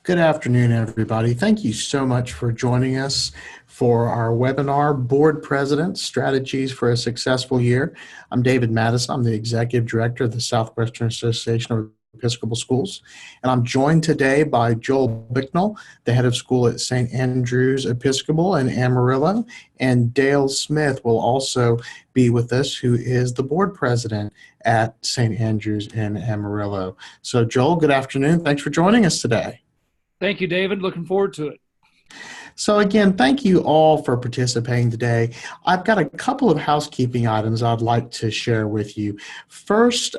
Good afternoon, everybody. Thank you so much for joining us for our webinar, Board Presidents, Strategies for a Successful Year. I'm David Madison. I'm the Executive Director of the Southwestern Association of Episcopal Schools. And I'm joined today by Joel Bicknell, the head of school at St. Andrew's Episcopal in Amarillo. And Dale Smith will also be with us, who is the board president at St. Andrew's in Amarillo. So Joel, good afternoon. Thanks for joining us today. Thank you, David. Looking forward to it. So again, thank you all for participating today. I've got a couple of housekeeping items I'd like to share with you. First,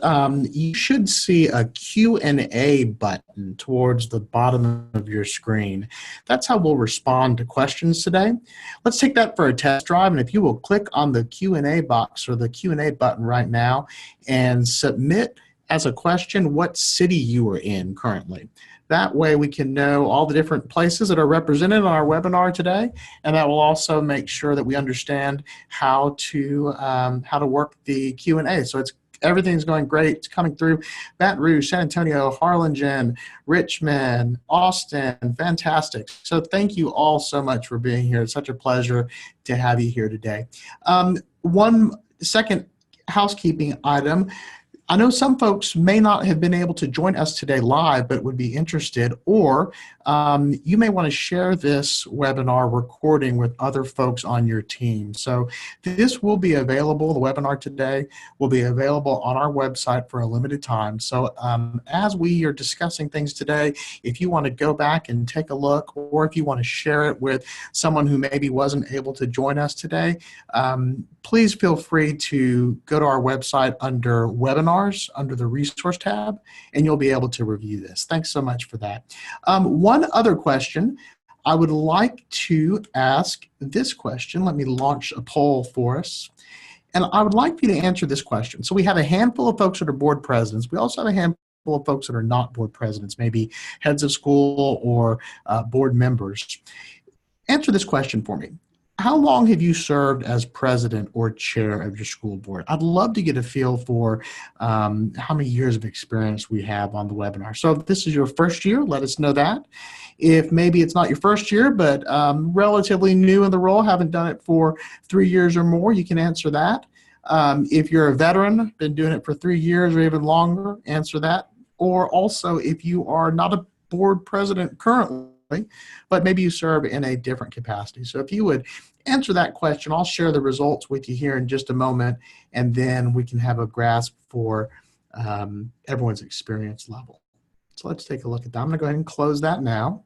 you should see a Q&A button towards the bottom of your screen. That's how we'll respond to questions today. Let's take that for a test drive, and if you will click on the Q&A box or the Q&A button right now and submit as a question what city you are in currently. That way we can know all the different places that are represented on our webinar today, and that will also make sure that we understand how to work the Q&A. So everything's going great. It's coming through. Baton Rouge, San Antonio, Harlingen, Richmond, Austin, fantastic. So thank you all so much for being here. It's such a pleasure to have you here today. One second housekeeping item. I know some folks may not have been able to join us today live, but would be interested, or you may want to share this webinar recording with other folks on your team. So this will be available, the webinar today will be available on our website for a limited time. So as we are discussing things today, if you want to go back and take a look, or if you want to share it with someone who maybe wasn't able to join us today, please feel free to go to our website under webinars, under the resource tab, and you'll be able to review this. Thanks so much for that. One other question, I would like to ask this question. Let me launch a poll for us. And I would like you to answer this question. So we have a handful of folks that are board presidents. We also have a handful of folks that are not board presidents, maybe heads of school or board members. Answer this question for me. How long have you served as president or chair of your school board? I'd love to get a feel for how many years of experience we have on the webinar. So if this is your first year, let us know that. If maybe it's not your first year, but relatively new in the role, haven't done it for 3 years or more, you can answer that. If you're a veteran, been doing it for 3 years or even longer, answer that. Or also, if you are not a board president currently, but maybe you serve in a different capacity. So if you would answer that question, I'll share the results with you here in just a moment, and then we can have a grasp for everyone's experience level. So let's take a look at that. I'm going to go ahead and close that now.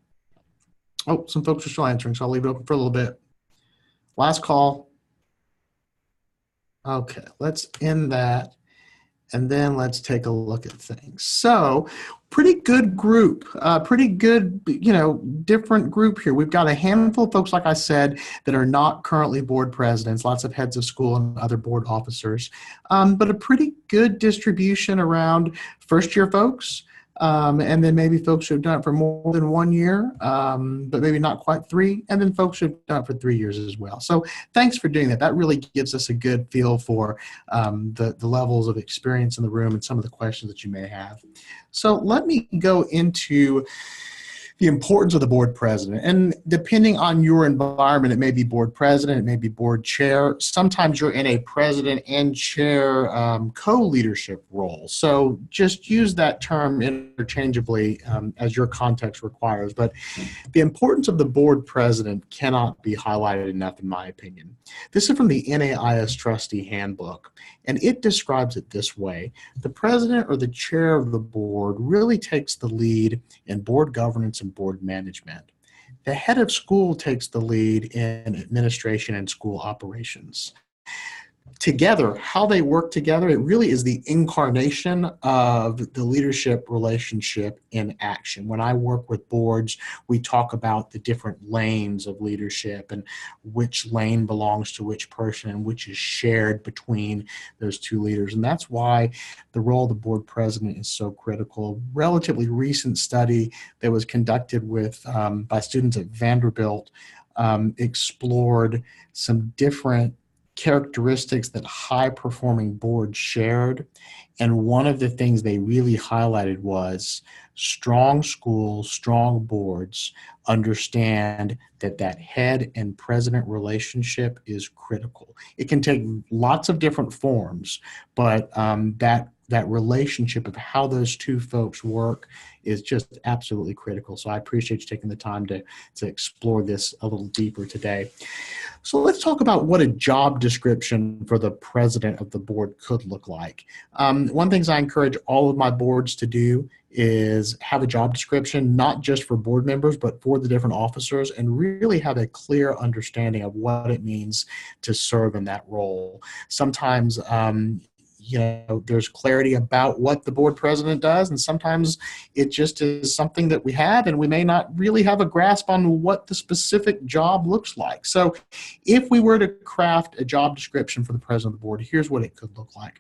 Oh, some folks are still answering, so I'll leave it open for a little bit. Last call. Okay, let's end that. And then let's take a look at things. So pretty good group, pretty good, different group here. We've got a handful of folks, like I said, that are not currently board presidents, lots of heads of school and other board officers, but a pretty good distribution around first-year folks, and then maybe folks who have done it for more than 1 year, but maybe not quite 3, and then folks who have done it for 3 years as well. So thanks for doing that. That really gives us a good feel for the levels of experience in the room and some of the questions that you may have. So let me go into the importance of the board president. And depending on your environment, it may be board president, it may be board chair. Sometimes you're in a president and chair co-leadership role. So just use that term interchangeably as your context requires. But the importance of the board president cannot be highlighted enough, in my opinion. This is from the NAIS Trustee Handbook, and it describes it this way. The president or the chair of the board really takes the lead in board governance and board management. The head of school takes the lead in administration and school operations. Together, how they work together, it really is the incarnation of the leadership relationship in action. When I work with boards, we talk about the different lanes of leadership and which lane belongs to which person and which is shared between those two leaders. And that's why the role of the board president is so critical. A relatively recent study that was conducted with by students at Vanderbilt explored some different characteristics that high-performing boards shared. And one of the things they really highlighted was strong schools, strong boards understand that that head and president relationship is critical. It can take lots of different forms, but that relationship of how those two folks work is just absolutely critical. So I appreciate you taking the time to explore this a little deeper today. So let's talk about what a job description for the president of the board could look like. One thing I encourage all of my boards to do is have a job description, not just for board members, but for the different officers, and really have a clear understanding of what it means to serve in that role. Sometimes, there's clarity about what the board president does, and sometimes it just is something that we have, and we may not really have a grasp on what the specific job looks like. So if we were to craft a job description for the president of the board, here's what it could look like.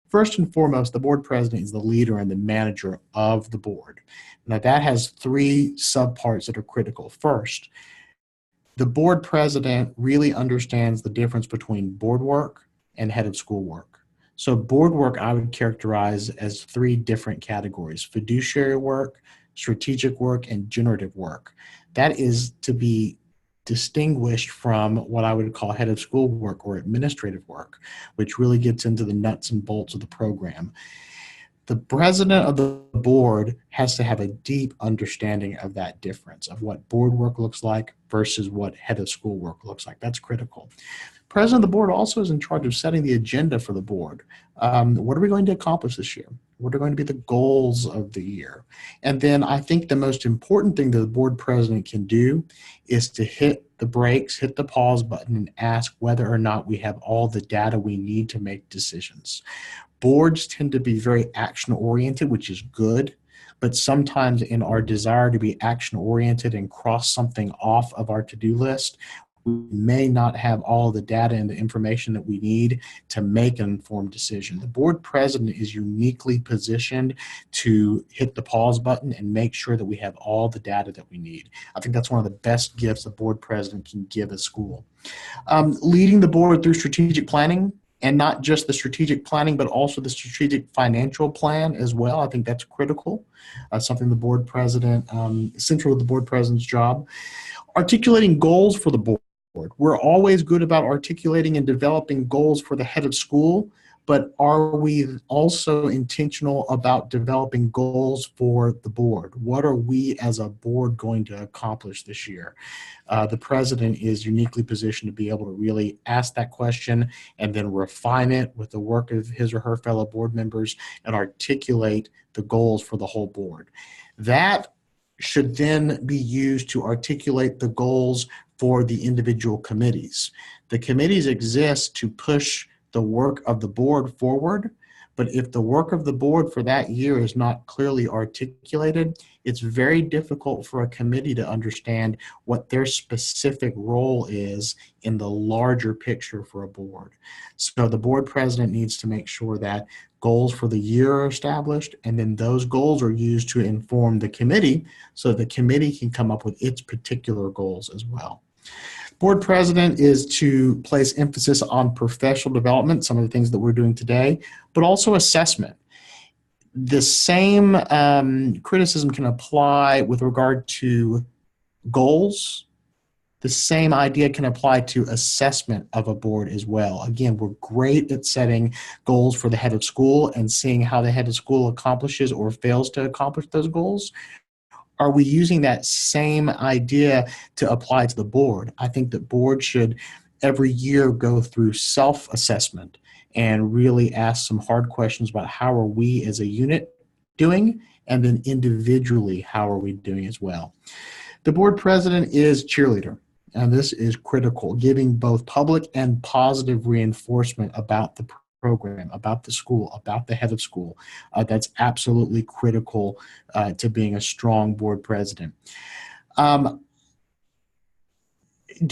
First and foremost, the board president is the leader and the manager of the board. Now that has three subparts that are critical. First, the board president really understands the difference between board work and head of school work. So board work I would characterize as three different categories: fiduciary work, strategic work, and generative work. That is to be distinguished from what I would call head of school work or administrative work, which really gets into the nuts and bolts of the program. The president of the board has to have a deep understanding of that difference, of what board work looks like versus what head of school work looks like. That's critical. President of the board also is in charge of setting the agenda for the board. What are we going to accomplish this year? What are going to be the goals of the year? And then I think the most important thing that the board president can do is to hit the brakes, hit the pause button, and ask whether or not we have all the data we need to make decisions. Boards tend to be very action-oriented, which is good, but sometimes in our desire to be action-oriented and cross something off of our to-do list, we may not have all the data and the information that we need to make an informed decision. The board president is uniquely positioned to hit the pause button and make sure that we have all the data that we need. I think that's one of the best gifts a board president can give a school. Leading the board through strategic planning, and not just the strategic planning, but also the strategic financial plan as well. I think that's critical. Something the board president, central to the board president's job. Articulating goals for the board. We're always good about articulating and developing goals for the head of school, but are we also intentional about developing goals for the board? What are we as a board going to accomplish this year? The president is uniquely positioned to be able to really ask that question and then refine it with the work of his or her fellow board members and articulate the goals for the whole board. That should then be used to articulate the goals for the individual committees. The committees exist to push the work of the board forward, but if the work of the board for that year is not clearly articulated, it's very difficult for a committee to understand what their specific role is in the larger picture for a board. So the board president needs to make sure that goals for the year are established, and then those goals are used to inform the committee so the committee can come up with its particular goals as well. Board president is to place emphasis on professional development, some of the things that we're doing today, but also assessment. The same criticism can apply with regard to goals. The same idea can apply to assessment of a board as well. Again, we're great at setting goals for the head of school and seeing how the head of school accomplishes or fails to accomplish those goals. Are we using that same idea to apply to the board? I think that boards should every year go through self-assessment and really ask some hard questions about how are we as a unit doing, and then individually, how are we doing as well. The board president is cheerleader, and this is critical, giving both public and positive reinforcement about the program, about the school, about the head of school. That's absolutely critical to being a strong board president. Do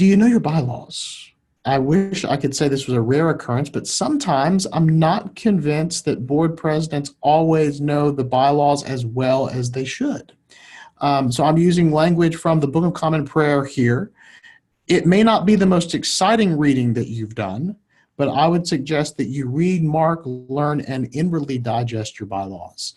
you know your bylaws? I wish I could say this was a rare occurrence, but sometimes I'm not convinced that board presidents always know the bylaws as well as they should. So I'm using language from the Book of Common Prayer here. It may not be the most exciting reading that you've done, but I would suggest that you read, mark, learn, and inwardly digest your bylaws.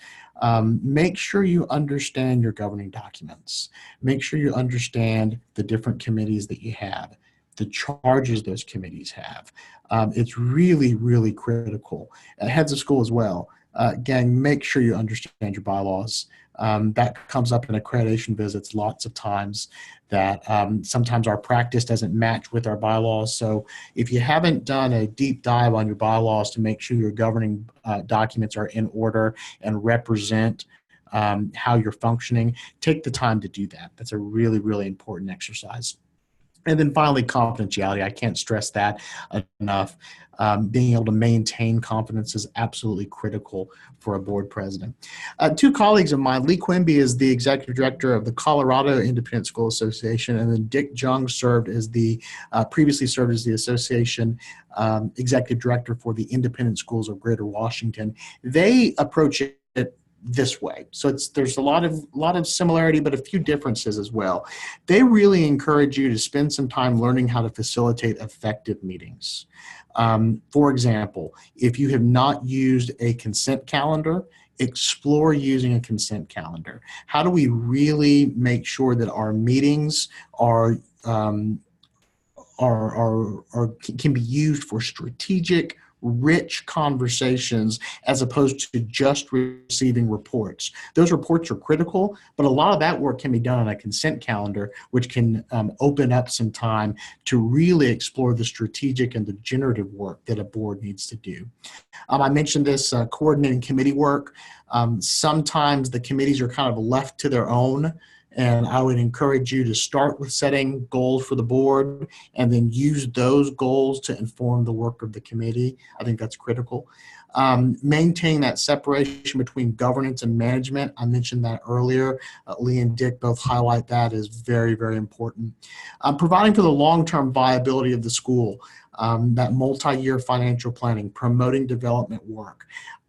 Make sure you understand your governing documents. Make sure you understand the different committees that you have, the charges those committees have. It's really, really critical. Heads of school as well. Gang, make sure you understand your bylaws. That comes up in accreditation visits lots of times, that sometimes our practice doesn't match with our bylaws. So if you haven't done a deep dive on your bylaws to make sure your governing documents are in order and represent how you're functioning, take the time to do that. That's a really, really important exercise. And then finally, confidentiality. I can't stress that enough. Being able to maintain confidence is absolutely critical for a board president. Two colleagues of mine, Lee Quimby is the executive director of the Colorado Independent School Association, and then Dick Jung previously served as the association executive director for the Independent Schools of Greater Washington. They approach it this way. So there's a lot of similarity, but a few differences as well. They really encourage you to spend some time learning how to facilitate effective meetings. For example, if you have not used a consent calendar, explore using a consent calendar. How do we really make sure that our meetings can be used for strategic, rich conversations as opposed to just receiving reports? Those reports are critical, but a lot of that work can be done on a consent calendar, which can open up some time to really explore the strategic and the generative work that a board needs to do. I mentioned this coordinating committee work. Sometimes the committees are kind of left to their own. And I would encourage you to start with setting goals for the board and then use those goals to inform the work of the committee. I think that's critical. Maintain that separation between governance and management. I mentioned that earlier. Lee and Dick both highlight that as very, very important. Providing for the long-term viability of the school, that multi-year financial planning, promoting development work.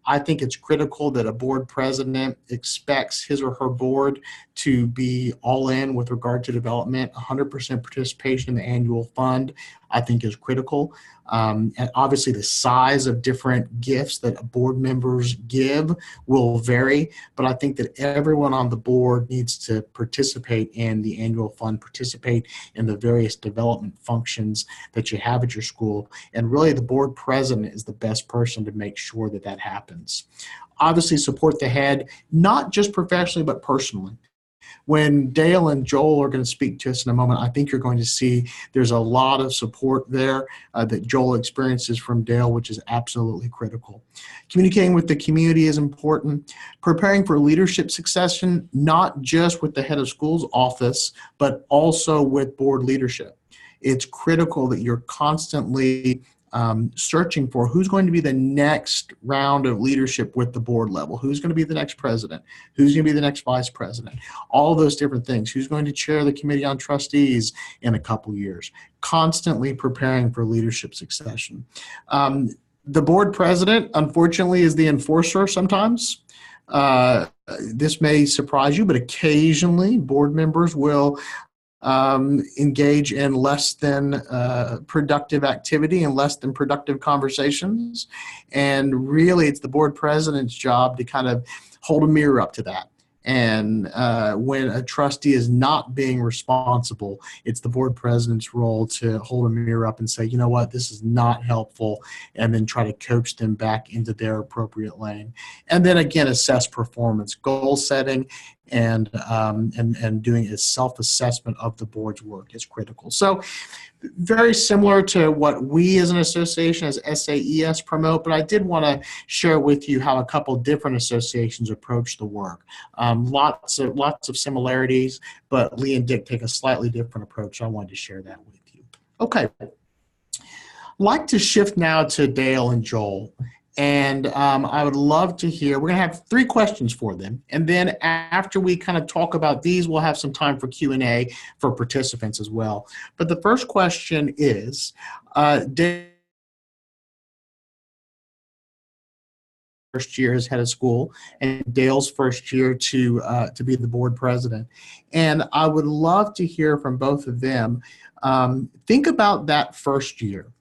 I think it's critical that a board president expects his or her board to be all in with regard to development. 100% participation in the annual fund, I think, is critical. And obviously the size of different gifts that board members give will vary, but I think that everyone on the board needs to participate in the annual fund, participate in the various development functions that you have at your school. And really the board president is the best person to make sure that that happens. Obviously support the head, not just professionally, but personally. When Dale and Joel are going to speak to us in a moment, I think you're going to see there's a lot of support there that Joel experiences from Dale, which is absolutely critical. Communicating with the community is important. Preparing for leadership succession, not just with the head of school's office, but also with board leadership. It's critical that you're constantly searching for who's going to be the next round of leadership with the board level, who's going to be the next president, who's going to be the next vice president, all those different things, who's going to chair the committee on trustees in a couple years, constantly preparing for leadership succession. The board president, unfortunately, is the enforcer sometimes. This may surprise you, but occasionally board members will engage in less than productive activity and less than productive conversations. And really, it's the board president's job to kind of hold a mirror up to that. And when a trustee is not being responsible, it's the board president's role to hold a mirror up and say, you know what, this is not helpful, and then try to coach them back into their appropriate lane. And then again, assess performance, goal setting, and doing a self-assessment of the board's work is critical. So very similar to what we as an association, as SAES, promote, but I did want to share with you how a couple different associations approach the work. Lots of similarities, but Lee and Dick take a slightly different approach. I wanted to share that with you. Okay. I'd like to shift now to Dale and Joel. And I would love to hear, we're going to have 3 questions for them. And then after we kind of talk about these, we'll have some time for Q&A for participants as well. But the first question is, Dale, first year as head of school, and Dale's first year to be the board president. And I would love to hear from both of them. Think about that first year.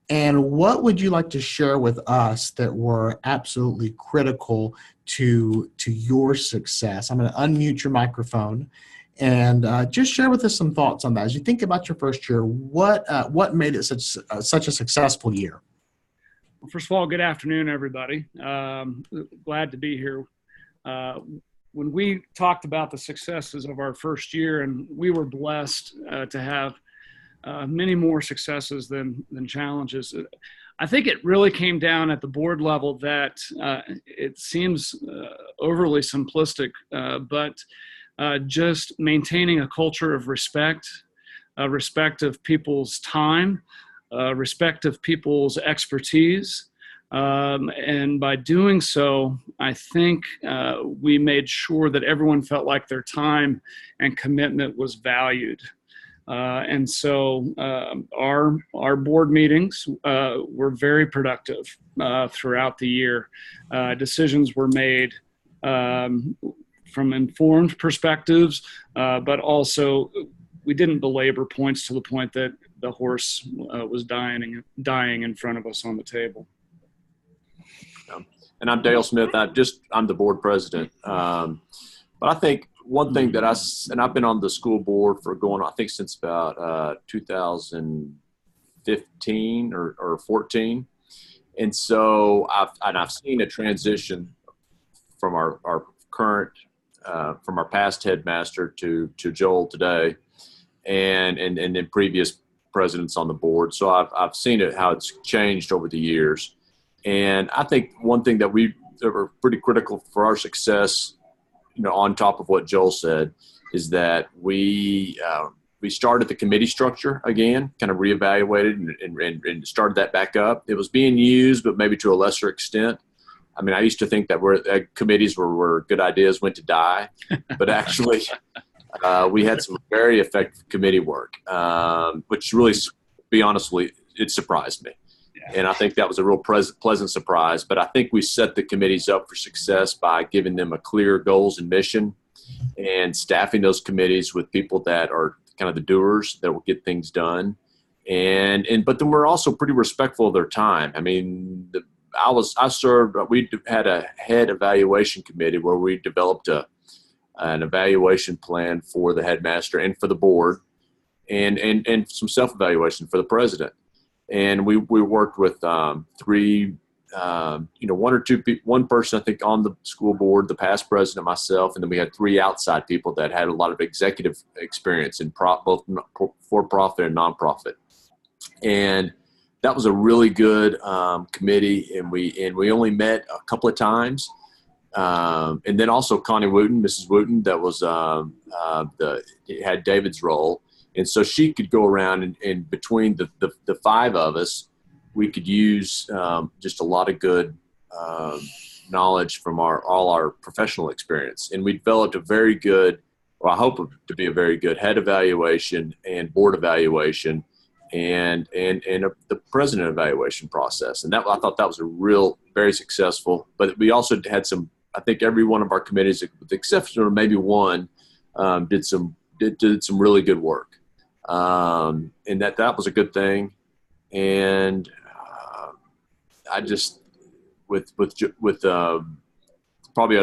And what would you like to share with us that were absolutely critical to your success? I'm going to unmute your microphone and just share with us some thoughts on that. As you think about your first year, what made it such a successful year? Well, first of all, good afternoon, everybody. Glad to be here. When we talked about the successes of our first year, and we were blessed to have many more successes than challenges. I think it really came down at the board level that it seems overly simplistic, but just maintaining a culture of respect, respect of people's time, respect of people's expertise. And by doing so, I think we made sure that everyone felt like their time and commitment was valued. And so our board meetings were very productive throughout the year. Decisions were made from informed perspectives, but also we didn't belabor points to the point that the horse was dying in front of us on the table. And I'm Dale Smith. I'm the board president. But I think one thing that I've been on the school board for I think since about 2015 or 14. And so I've seen a transition from our current, from our past headmaster to Joel today and then previous presidents on the board. So I've seen how it's changed over the years. And I think one thing that were pretty critical for our success, on top of what Joel said, is that we started the committee structure again, kind of reevaluated and started that back up. It was being used, but maybe to a lesser extent. I mean, I used to think that committees were good ideas went to die, but actually we had some very effective committee work, which really, to be honest with you, it surprised me. And I think that was a real pleasant surprise. But I think we set the committees up for success by giving them a clear goals and mission and staffing those committees with people that are kind of the doers that will get things done. But then we're also pretty respectful of their time. I mean, we had a head evaluation committee where we developed an evaluation plan for the headmaster and for the board and some self-evaluation for the president. And we worked with one or two people, one person I think on the school board, the past president, myself, and then we had three outside people that had a lot of executive experience in both for-profit and nonprofit. And that was a really good committee, and we only met a couple of times. And then also Connie Wooten, Mrs. Wooten, that was had David's role. And so she could go around and between the five of us, we could use just a lot of good knowledge from all our professional experience. And we developed a very good, well, I hope to be a very good head evaluation and board evaluation and the president evaluation process. And I thought that was very successful. But we also had I think every one of our committees, with the exception of maybe one, did some really good work. And that was a good thing. And I just, with probably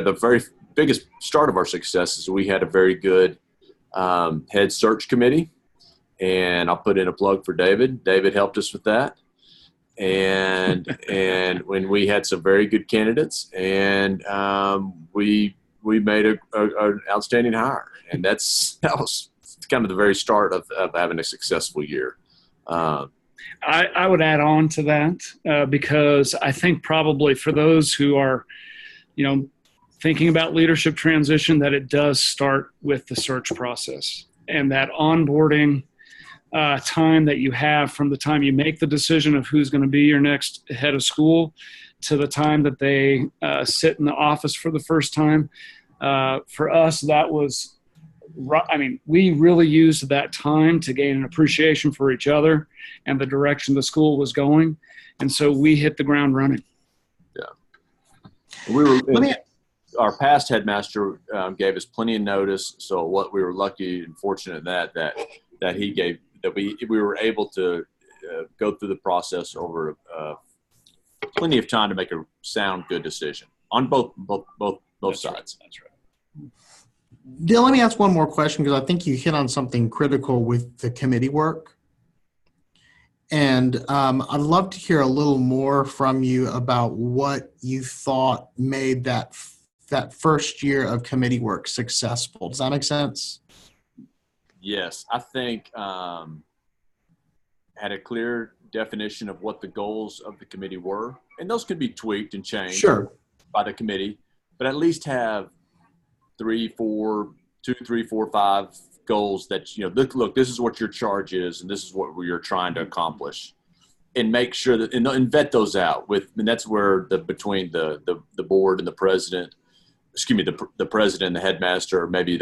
the very biggest start of our success is we had a very good head search committee. And I'll put in a plug for David. David helped us with that. And when we had some very good candidates, and we made an outstanding hire. And that was kind of the very start of having a successful year. I would add on to that because I think probably for those who are, thinking about leadership transition, that it does start with the search process and that onboarding time that you have from the time you make the decision of who's going to be your next head of school to the time that they sit in the office for the first time. For us, that was, we really used that time to gain an appreciation for each other and the direction the school was going. And so we hit the ground running. Yeah. Our past headmaster gave us plenty of notice. So we were lucky and fortunate that he gave, that we were able to go through the process over plenty of time to make a sound, good decision on both sides. Right. That's right. Dale, let me ask one more question because I think you hit on something critical with the committee work. And I'd love to hear a little more from you about what you thought made that first year of committee work successful. Does that make sense? Yes, I think had a clear definition of what the goals of the committee were, and those could be tweaked and changed by the committee, but at least have 2, 3, 4, 5 goals that, look, this is what your charge is, and this is what you're trying to accomplish, and make sure that and vet those out and that's where between the board and the president, the president and the headmaster, or maybe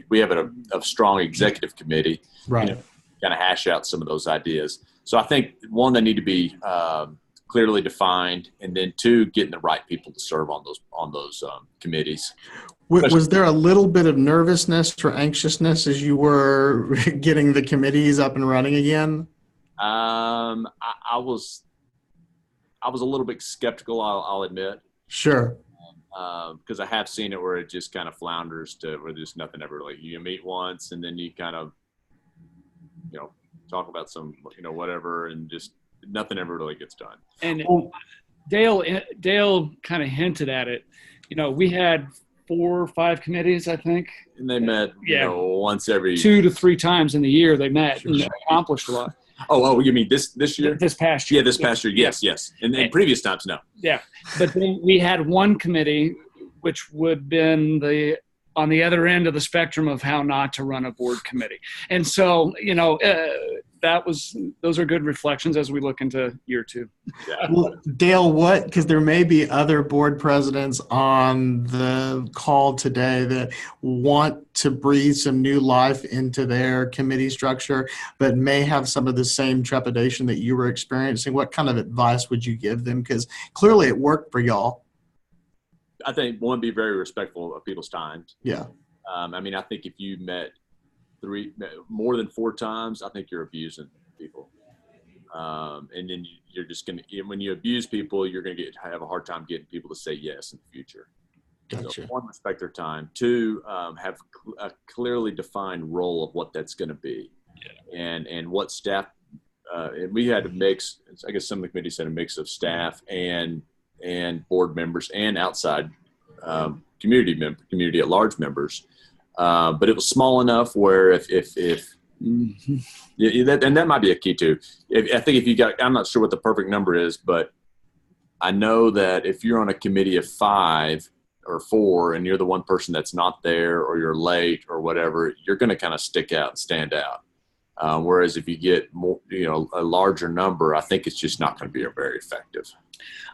we have a strong executive committee, right? Kind of hash out some of those ideas. So I think one, they need to be clearly defined, and then 2, getting the right people to serve on those committees. Was there a little bit of nervousness or anxiousness as you were getting the committees up and running again? I was a little bit skeptical, I'll admit. Sure. Because I have seen it where it just kind of flounders to where there's nothing ever really. You meet once, and then you kind of, talk about some, whatever, and just nothing ever really gets done. And Dale kind of hinted at it. We had 4 or 5 committees, I think. And they met, once every 2 to 3 times in the year. They met and they accomplished a lot. Oh, you mean this year? This past year. Yeah, this past year. Yes. And previous times, no. Yeah, but then we had one committee, which would have been on the other end of the spectrum of how not to run a board committee. And so, those are good reflections as we look into year 2. Yeah. Well, Dale, because there may be other board presidents on the call today that want to breathe some new life into their committee structure, but may have some of the same trepidation that you were experiencing. What kind of advice would you give them? Because clearly it worked for y'all. I think, one, be very respectful of people's time. Yeah. I think if you met more than 4 times, I think you're abusing people. And then you're just when you abuse people, you're going to have a hard time getting people to say yes in the future. Gotcha. So 1, respect their time. 2, have a clearly defined role of what that's going to be. Yeah. And what staff, and we had a mix, I guess some of the committees had a mix of staff and board members and outside community at large members. But it was small enough where if that might be a key too. I think I'm not sure what the perfect number is, but I know that if you're on a committee of 5 or 4 and you're the one person that's not there, or you're late or whatever, you're going to kind of stick out and stand out. Whereas if you get more, a larger number, I think it's just not going to be very effective.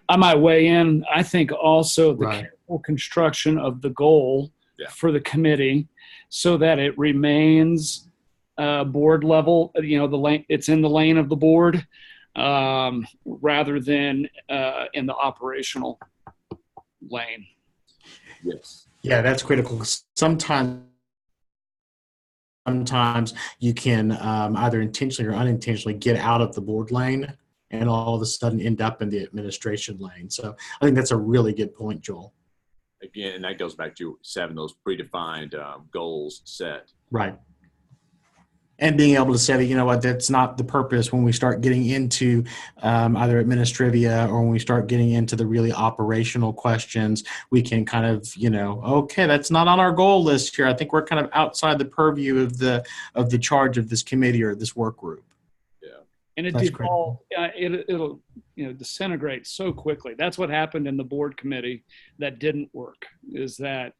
I might weigh in. I think also the careful construction of the goal for the committee, so that it remains board level. The lane, it's in the lane of the board, rather than in the operational lane. Yes. Yeah, that's critical. Sometimes you can either intentionally or unintentionally get out of the board lane and all of a sudden end up in the administration lane. So I think that's a really good point, Joel. Again, and that goes back to having those predefined goals set. Right. And being able to say that, that's not the purpose when we start getting into either administrivia or when we start getting into the really operational questions, we can kind of, okay, that's not on our goal list here. I think we're kind of outside the purview of the charge of this committee or this work group. Yeah. And it'll disintegrate so quickly. That's what happened in the board committee that didn't work, is that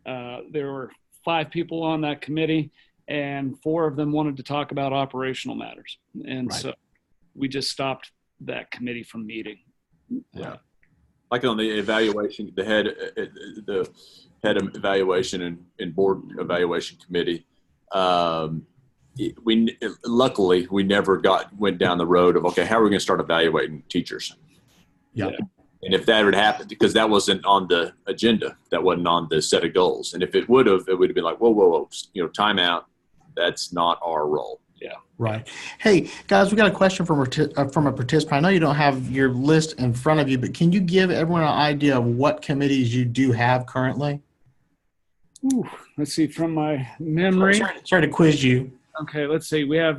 there were 5 people on that committee, and 4 of them wanted to talk about operational matters. And so we just stopped that committee from meeting. Yeah. Like on the evaluation, the head of evaluation and board evaluation committee, luckily we never went down the road of, okay, how are we going to start evaluating teachers? Yeah. And if that had happened, because that wasn't on the agenda, that wasn't on the set of goals. And if it would have been like, whoa, time out. That's not our role. Yeah. Right. Hey, guys, we got a question from a participant. I know you don't have your list in front of you, but can you give everyone an idea of what committees you do have currently? Ooh, let's see, from my memory. Sorry to quiz you. Okay, let's see. We have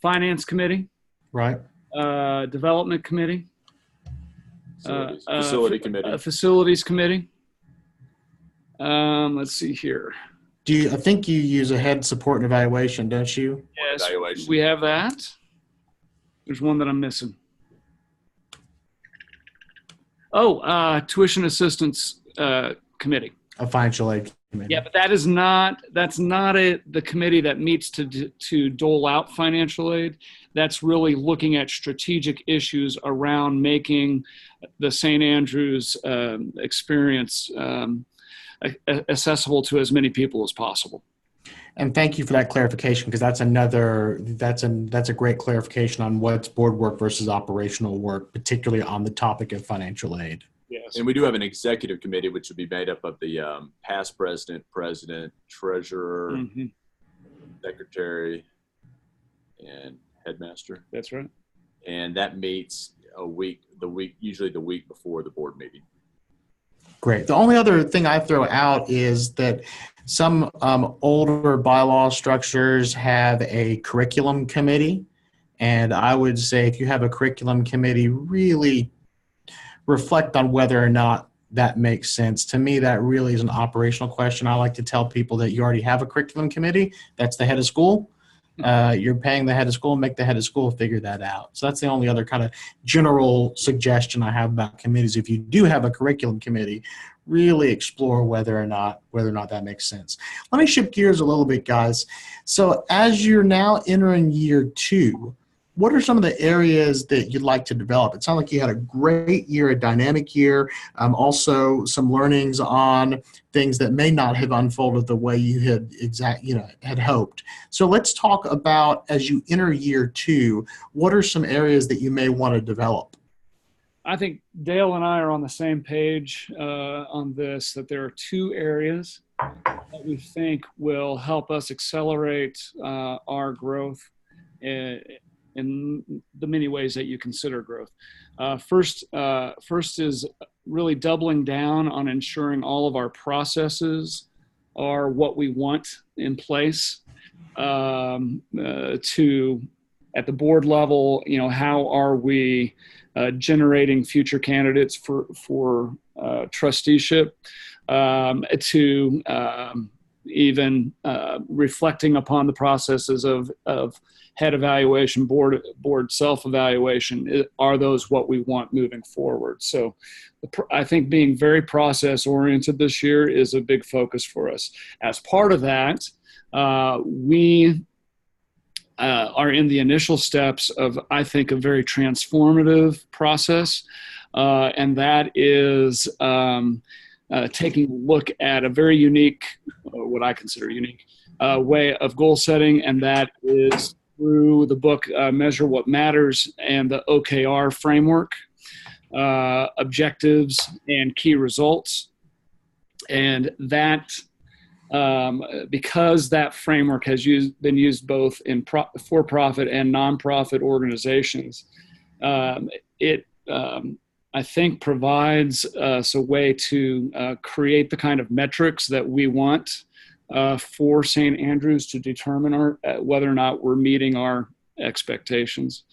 Finance Committee, Right. Development Committee, Facility Committee. Facilities Committee. Let's see here. I think you use a head support and evaluation, don't you? Yes, Evaluation. we have that. There's one that I'm missing. Oh, Tuition Assistance Committee. A financial aid committee. Yeah, but that's not the committee that meets to dole out financial aid. That's really looking at strategic issues around making the St. Andrews experience accessible to as many people as possible. And thank you for that clarification, because that's a great clarification on what's board work versus operational work, particularly on the topic of financial aid. Yes. And we do have an executive committee, which would be made up of the past president, treasurer, Mm-hmm. secretary, and headmaster. That's right. And that meets usually the week before the board meeting. Great. The only other thing I throw out is that some older bylaw structures have a curriculum committee. And I would say if you have a curriculum committee, really reflect on whether or not that makes sense. To me, that really is an operational question. I like to tell people that you already have a curriculum committee. That's the head of school. You're paying the head of school, make the head of school figure that out. So that's the only other kind of general suggestion I have about committees. If you do have a curriculum committee, really explore whether or not that makes sense. Let me shift gears a little bit, guys. So as you're now entering year 2, what are some of the areas that you'd like to develop? It sounds like you had a great year, a dynamic year, also some learnings on things that may not have unfolded the way you had hoped. So let's talk about, as you enter year 2, what are some areas that you may want to develop? I think Dale and I are on the same page on this, that there are 2 areas that we think will help us accelerate our growth in the many ways that you consider growth. First is really doubling down on ensuring all of our processes are what we want in place to, at the board level, how are we generating future candidates for trusteeship, to even reflecting upon the processes of head evaluation, board self-evaluation. Are those what we want moving forward? So I think being very process-oriented this year is a big focus for us. As part of that, we are in the initial steps of, I think, a very transformative process, and that is taking a look at a very unique, what I consider unique, way of goal setting, and that is through the book Measure What Matters and the OKR framework, objectives and key results. And that, because that framework has been used both in for-profit and nonprofit organizations, it I think provides us a way to create the kind of metrics that we want for St. Andrews to determine whether or not we're meeting our expectations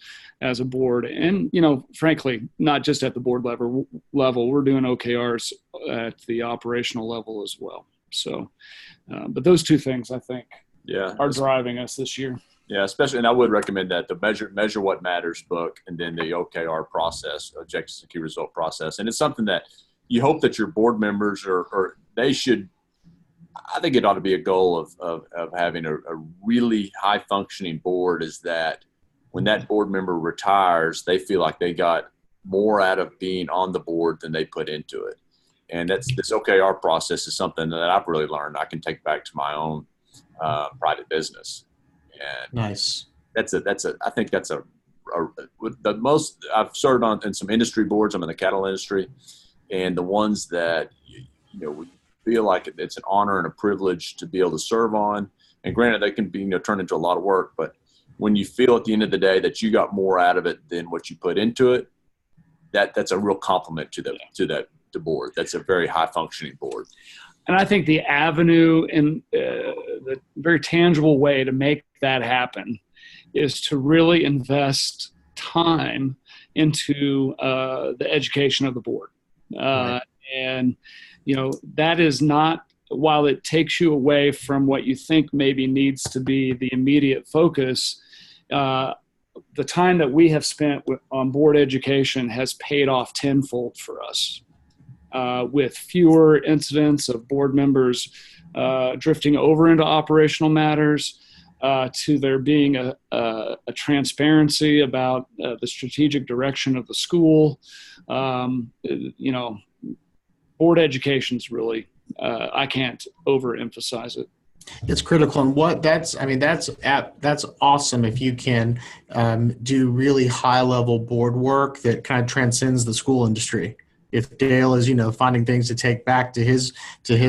as a board. And, frankly, not just at the board level, we're doing OKRs at the operational level as well. So, but those 2 things, I think, are driving us this year. Yeah, especially, and I would recommend that the Measure What Matters book, and then the OKR process, objectives and key result process. And it's something that you hope that your board members or they should. I think it ought to be a goal of having a really high functioning board, is that when that board member retires, they feel like they got more out of being on the board than they put into it. And this OKR process is something that I've really learned I can take back to my own private business. And nice. I think that's the most I've served on in some industry boards. I'm in the cattle industry, and the ones that we feel like it's an honor and a privilege to be able to serve on, And granted, they can be, turned into a lot of work, but when you feel at the end of the day that you got more out of it than what you put into it, that's a real compliment to the board. That's a very high functioning board. And I think the avenue and the very tangible way to make that happen is to really invest time into the education of the board. Right. And, that is not, while it takes you away from what you think maybe needs to be the immediate focus, the time that we have spent on board education has paid off tenfold for us, with fewer incidents of board members drifting over into operational matters, to there being a transparency about the strategic direction of the school. Board education is really, I can't overemphasize it. It's critical, and that's awesome if you can do really high level board work that kind of transcends the school industry. If Dale is finding things to take back to his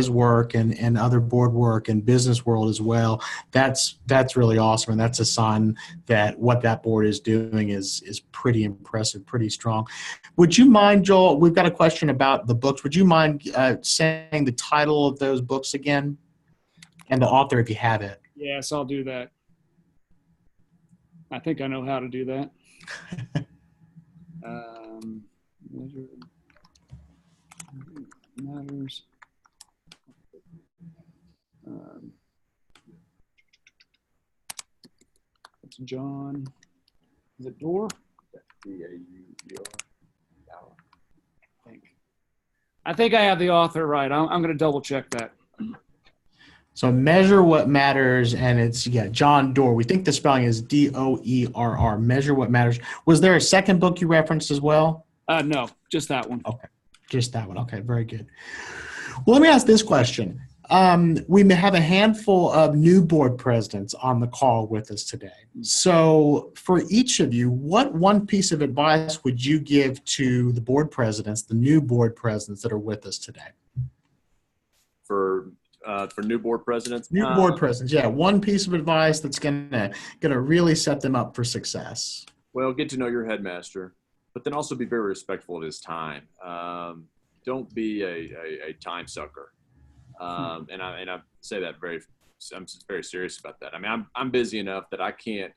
work and other board work and business world as well, that's really awesome, and that's a sign that what that board is doing is pretty impressive, pretty strong. Would you mind, Joel? We've got a question about the books. Would you mind saying the title of those books again? And the author, if you have it. Yes, I'll do that. I think I know how to do that. Matters. It's John. Is it Doerr? I think I have the author right. I'm going to double check that. So Measure What Matters, and it's, John Doerr. We think the spelling is Doerr. Measure What Matters. Was there a second book you referenced as well? No, just that one. Okay, just that one. Okay, very good. Well, let me ask this question. We may have a handful of new board presidents on the call with us today. So for each of you, what one piece of advice would you give to the board presidents, the new board presidents that are with us today? For new board presidents? New board presidents, one piece of advice that's gonna really set them up for success. Well, get to know your headmaster, but then also be very respectful of his time. Don't be a time sucker. And I say that I'm very serious about that. I mean, I'm busy enough that I can't.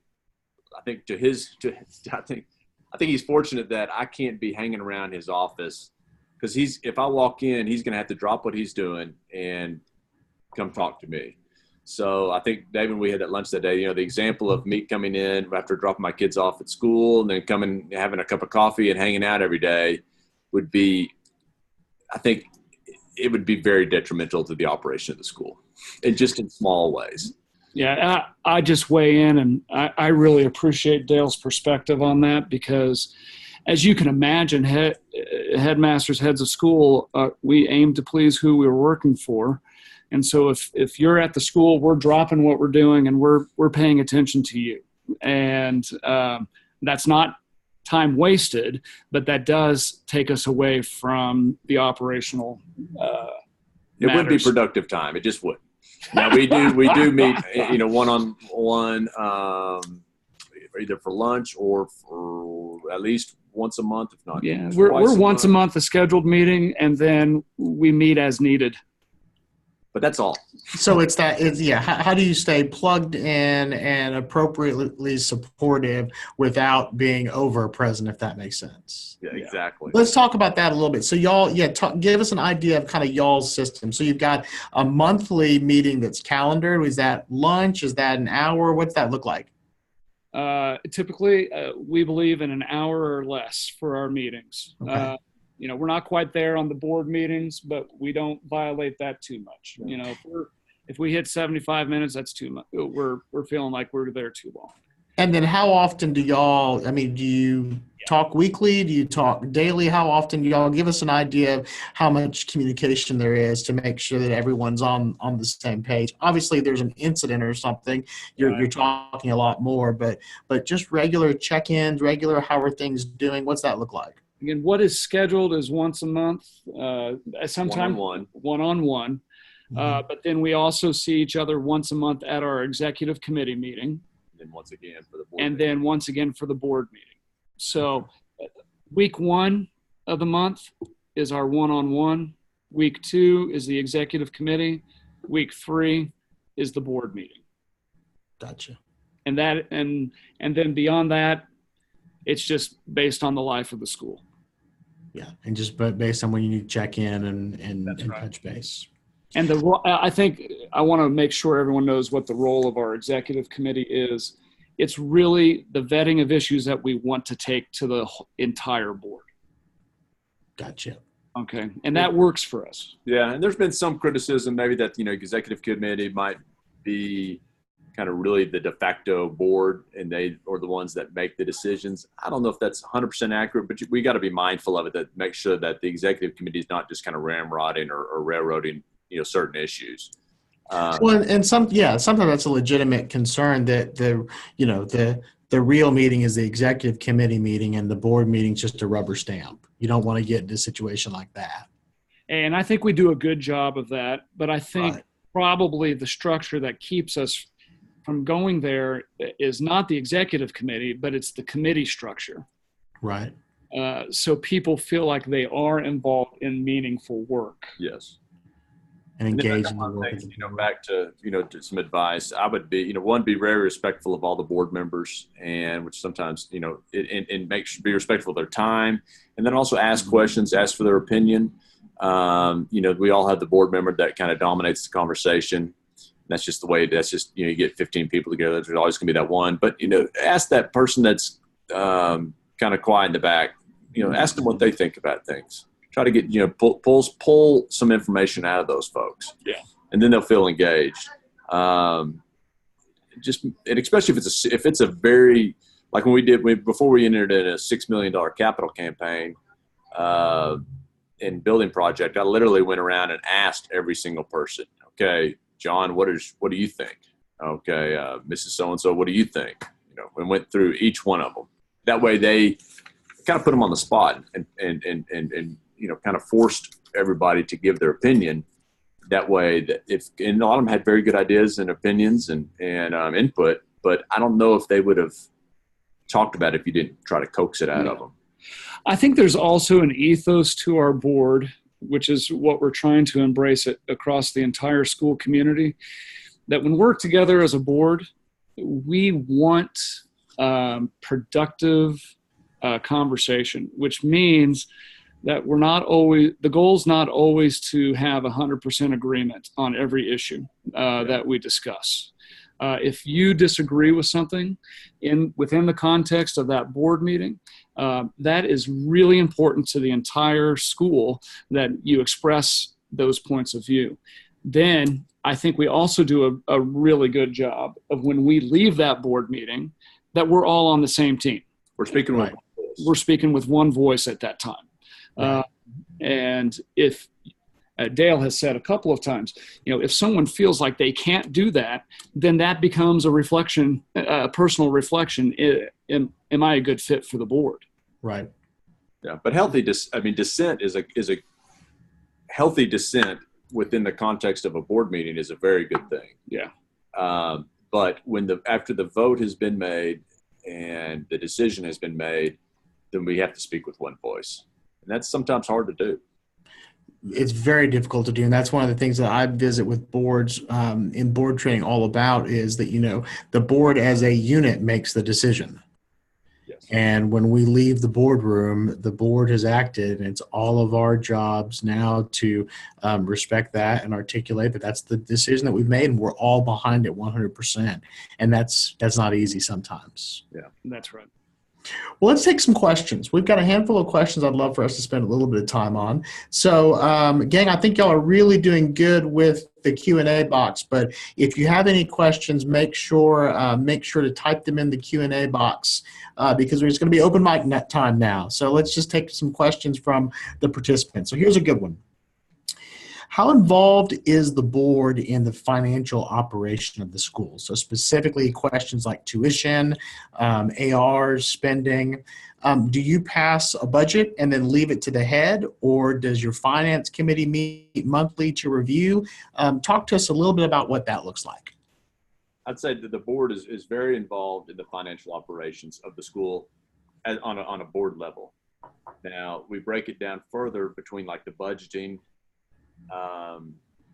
I think I think he's fortunate that I can't be hanging around his office, because if I walk in, he's going to have to drop what he's doing and come talk to me. So I think, David, we had at lunch that day, the example of me coming in after dropping my kids off at school and then coming, having a cup of coffee and hanging out every day would be, I think it would be very detrimental to the operation of the school, and just in small ways. Yeah, I just weigh in, and I really appreciate Dale's perspective on that, because as you can imagine, headmasters, heads of school, we aim to please who we're working for. And so if you're at the school, we're dropping what we're doing and we're paying attention to you. And that's not time wasted, but that does take us away from the operational It would be productive time. It just would. Now we do meet, one-on-one, either for lunch or for at least once a month, if not. Yeah, we're once a month, a scheduled meeting, and then we meet as needed. But that's all. So how do you stay plugged in and appropriately supportive without being over present, if that makes sense? Yeah, exactly. Let's talk about that a little bit. So y'all, give us an idea of kind of y'all's system. So you've got a monthly meeting that's calendared. Is that lunch? Is that an hour? What's that look like? Typically, we believe in an hour or less for our meetings. Okay. We're not quite there on the board meetings, but we don't violate that too much. If we hit 75 minutes, that's too much. We're feeling like we're there too long. And then how often do y'all, do you talk weekly? Do you talk daily? How often do y'all give us an idea of how much communication there is to make sure that everyone's on the same page? Obviously, there's an incident or something, you're talking a lot more, but just regular check-ins, how are things doing? What's that look like? Again, what is scheduled is once a month, sometimes one-on-one. But then we also see each other once a month at our executive committee meeting. And then once again for the board. And then once again for the board meeting. So week 1 of the month is our one-on-one. Week 2 is the executive committee. Week 3 is the board meeting. Gotcha. And then beyond that, it's just based on the life of the school. Yeah, and just based on when you need to check in and right. touch base. And I think I want to make sure everyone knows what the role of our executive committee is. It's really the vetting of issues that we want to take to the entire board. Gotcha. Okay, and that works for us. Yeah, and there's been some criticism maybe that, executive committee might be kind of really the de facto board and they are the ones that make the decisions. I don't know if that's 100% accurate, but we got to be mindful of it, that make sure that the executive committee is not just kind of ramrodding or railroading, certain issues. Well, and sometimes that's a legitimate concern that the real meeting is the executive committee meeting and the board meeting is just a rubber stamp. You don't want to get into a situation like that. And I think we do a good job of that, but I think probably the structure that keeps us from going there is not the executive committee, but it's the committee structure. Right. So people feel like they are involved in meaningful work. Yes. And engage in the work. Back to, to some advice, I would be, be very respectful of all the board members, and which sometimes, and be respectful of their time, and then also ask questions, ask for their opinion. We all have the board member that kind of dominates the conversation. That's just the way, you get 15 people together. There's always going to be that one, but, ask that person that's kind of quiet in the back, ask them what they think about things. Try to get, pull some information out of those folks. Yeah. And then they'll feel engaged. And especially if it's a very, like when before we entered in a $6 million capital campaign in building project, I literally went around and asked every single person, okay, John, what do you think? Okay. Mrs. So-and-so, what do you think? We went through each one of them. That way they kind of put them on the spot and kind of forced everybody to give their opinion. That way that and a lot of them had very good ideas and opinions and input, but I don't know if they would have talked about it if you didn't try to coax it out of them. I think there's also an ethos to our board, which is what we're trying to embrace it across the entire school community, that when we're together as a board, we want productive conversation, which means that the goal's not always to have 100% agreement on every issue that we discuss. If you disagree with something within the context of that board meeting, that is really important to the entire school, that you express those points of view. Then I think we also do a really good job of, when we leave that board meeting, that we're all on the same team. We're speaking with one voice at that time. And if Dale has said a couple of times, if someone feels like they can't do that, then that becomes a reflection, a personal reflection. Am I a good fit for the board? Right. Yeah. But dissent is a healthy dissent within the context of a board meeting is a very good thing. Yeah. But after the vote has been made and the decision has been made, then we have to speak with one voice. And that's sometimes hard to do. It's very difficult to do. And that's one of the things that I visit with boards in board training all about, is that, the board as a unit makes the decision. Yes. And when we leave the boardroom, the board has acted, and it's all of our jobs now to respect that and articulate that that's the decision that we've made, and we're all behind it 100%. And that's not easy sometimes. Yeah, that's right. Well, let's take some questions. We've got a handful of questions I'd love for us to spend a little bit of time on. So, gang, I think y'all are really doing good with the Q&A box. But if you have any questions, make sure to type them in the Q&A box because there's going to be open mic time now. So let's just take some questions from the participants. So here's a good one. How involved is the board in the financial operation of the school? So specifically questions like tuition, ARs, spending. Do you pass a budget and then leave it to the head, or does your finance committee meet monthly to review? Talk to us a little bit about what that looks like. I'd say that the board is very involved in the financial operations of the school on a board level. Now, we break it down further between like the budgeting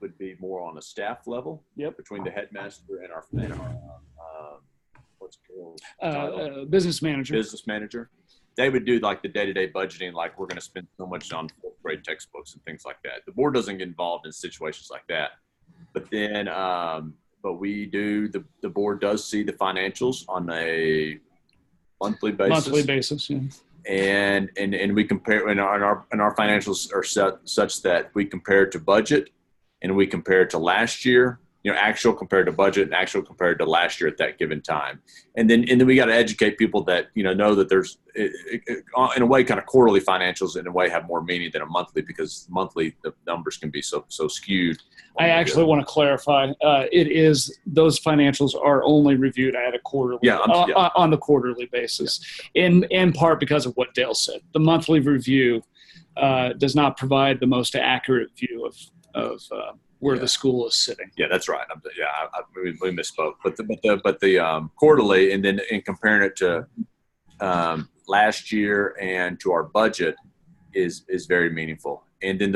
would be more on a staff level. Yep. Between the headmaster and our what's it called? Business manager. Business manager. They would do like the day-to-day budgeting, like we're going to spend so much on fourth grade textbooks and things like that. The board doesn't get involved in situations like that. But then, but we do, the board does see the financials on a monthly basis. Yeah. And we compare, and our financials are such that we compare to budget and we compare to last year, actual compared to budget and actual compared to last year at that given time. And then we got to educate people that, know that there's in a way kind of quarterly financials in a way have more meaning than a monthly, because monthly the numbers can be so skewed. I actually want to clarify. Those financials are only reviewed at a quarterly, on the quarterly basis, in part because of what Dale said. The monthly review does not provide the most accurate view of where the school is sitting. Yeah, that's right. We misspoke. But the quarterly, and then in comparing it to last year and to our budget is very meanupful. And then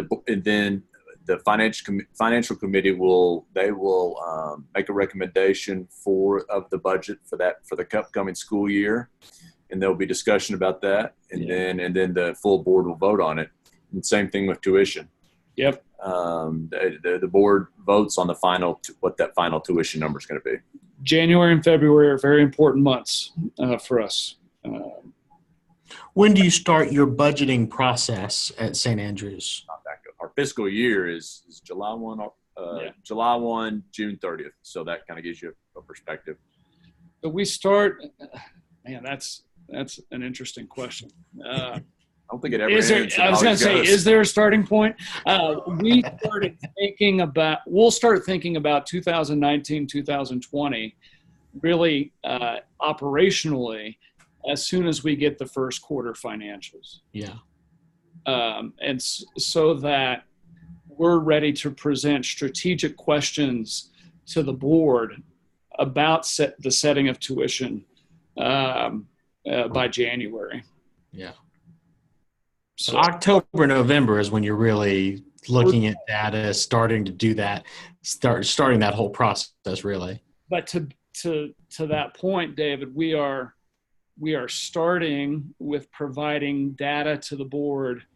the financial committee will make a recommendation of the budget for the upcoming school year, and there'll be discussion about that, and then the full board will vote on it. And same thing with tuition. Yep. The board votes on what that final tuition number is going to be. January and February are very important months for us. When do you start your budgeting process at St. Andrews? Our fiscal year is July 1, June 30th. So that kind of gives you a perspective. But we start, man, that's an interesting question. I don't think it ever ends. I was going to say, is there a starting point? We'll start thinking about 2019, 2020, really operationally, as soon as we get the first quarter financials. Yeah. And so that we're ready to present strategic questions to the board about the setting of tuition by January. Yeah. So October, November is when you're really looking at data, starting to do that, starting that whole process, really. But to that point, David, we are starting with providing data to the board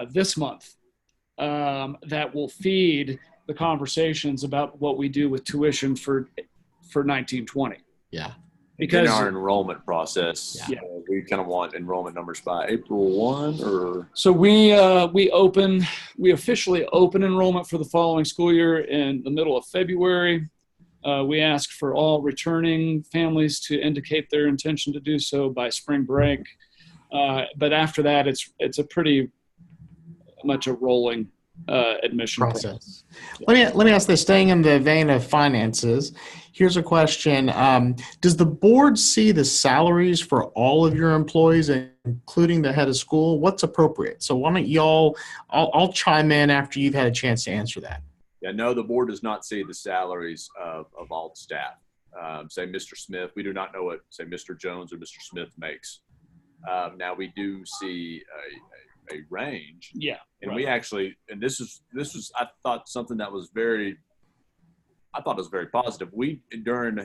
this month that will feed the conversations about what we do with tuition for 1920. Yeah. Because in our enrollment process, we kind of want enrollment numbers by April 1 or. So we officially open enrollment for the following school year in the middle of February. We ask for all returning families to indicate their intention to do so by spring break. But after that, it's a pretty much a rolling admission process. Let me ask this, staying in the vein of finances. Here's a question. Does the board see the salaries for all of your employees, including the head of school? What's appropriate? So why don't I'll chime in after you've had a chance to answer that. Yeah, no, the board does not see the salaries of all the staff. Say Mr. Smith, we do not know what, say, Mr. Jones or Mr. Smith makes. Now we do see a range. Yeah. And right. we actually, and this was, I thought something that was very positive.